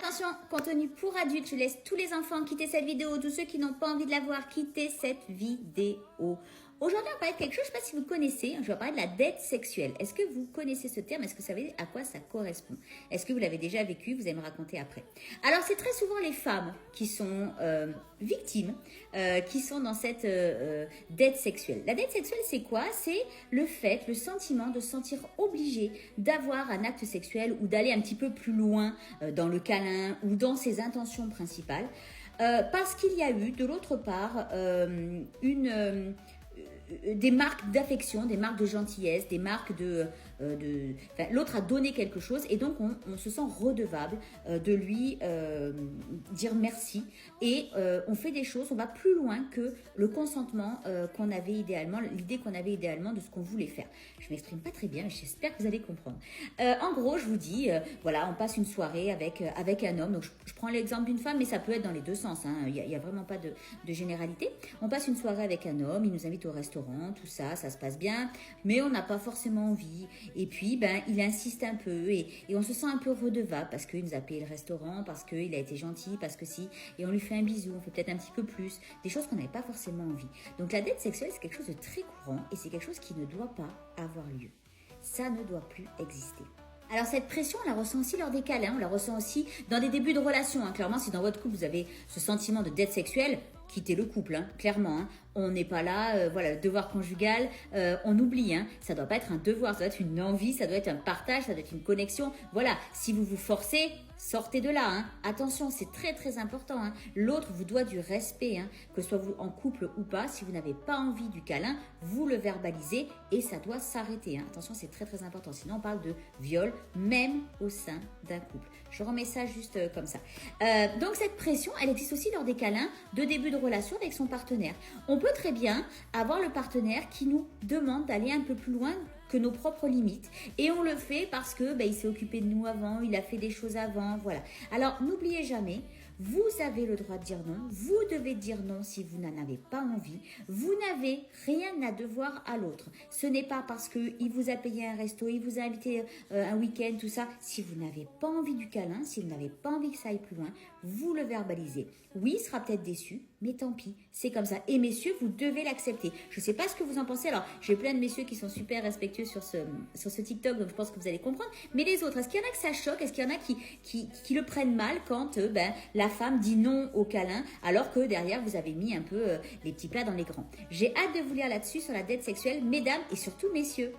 Attention, contenu pour adultes, je laisse tous les enfants quitter cette vidéo, tous ceux qui n'ont pas envie de la voir, quitter cette vidéo. Aujourd'hui, on va parler de quelque chose, je ne sais pas si vous connaissez, je vais parler de la dette sexuelle. Est-ce que vous connaissez ce terme? Est-ce que vous savez à quoi ça correspond? Est-ce que vous l'avez déjà vécu? Vous allez me raconter après. Alors, c'est très souvent les femmes qui sont victimes, qui sont dans cette dette sexuelle. La dette sexuelle, c'est quoi? C'est le fait, le sentiment de se sentir obligé d'avoir un acte sexuel ou d'aller un petit peu plus loin dans le câlin ou dans ses intentions principales. Parce qu'il y a eu, de l'autre part, des marques d'affection, des marques de gentillesse, des marques enfin, l'autre a donné quelque chose et donc on se sent redevable de lui dire merci et on fait des choses, on va plus loin que le consentement qu'on avait idéalement, l'idée qu'on avait idéalement de ce qu'on voulait faire. Je m'exprime pas très bien, mais j'espère que vous allez comprendre. En gros, je vous dis, voilà, on passe une soirée avec un homme, donc je prends l'exemple d'une femme, mais ça peut être dans les deux sens, hein, il y a vraiment pas de généralité. On passe une soirée avec un homme, il nous invite au restaurant, tout ça, ça se passe bien, mais on n'a pas forcément envie. Et puis, il insiste un peu et on se sent un peu redevable parce qu'il nous a payé le restaurant, parce qu'il a été gentil, parce que si, et on lui fait un bisou, on fait peut-être un petit peu plus, des choses qu'on n'avait pas forcément envie. Donc la dette sexuelle, c'est quelque chose de très courant et c'est quelque chose qui ne doit pas avoir lieu. Ça ne doit plus exister. Alors cette pression, on la ressent aussi lors des câlins, on la ressent aussi dans des débuts de relation. Hein. Clairement, si dans votre couple, vous avez ce sentiment de dette sexuelle, quittez le couple, hein, clairement. Hein. On n'est pas là, voilà, le devoir conjugal, on oublie. Hein. Ça doit pas être un devoir, ça doit être une envie, ça doit être un partage, ça doit être une connexion. Voilà, si vous vous forcez, sortez de là. Hein. Attention, c'est très très important. Hein. L'autre vous doit du respect, hein, que ce soit vous en couple ou pas. Si vous n'avez pas envie du câlin, vous le verbalisez et ça doit s'arrêter. Hein. Attention, c'est très très important. Sinon, on parle de viol, même au sein d'un couple. Je remets ça juste comme ça. Donc cette pression, elle existe aussi lors des câlins de début de relation avec son partenaire. On peut très bien avoir le partenaire qui nous demande d'aller un peu plus loin que nos propres limites et on le fait parce que il s'est occupé de nous avant, il a fait des choses avant, voilà. Alors n'oubliez jamais, vous avez le droit de dire non, vous devez dire non si vous n'en avez pas envie, vous n'avez rien à devoir à l'autre. Ce n'est pas parce qu'il vous a payé un resto, il vous a invité un week-end, tout ça, si vous n'avez pas envie du câlin, si vous n'avez pas envie que ça aille plus loin, vous le verbalisez. Oui, il sera peut-être déçu, mais tant pis, c'est comme ça. Et messieurs, vous devez l'accepter. Je ne sais pas ce que vous en pensez, alors j'ai plein de messieurs qui sont super respectueux sur ce TikTok, donc je pense que vous allez comprendre, mais les autres, est-ce qu'il y en a que ça choque, est-ce qu'il y en a qui le prennent mal quand la femme dit non au câlin alors que derrière vous avez mis un peu les petits plats dans les grands. J'ai hâte de vous lire là-dessus sur la dette sexuelle, mesdames et surtout messieurs.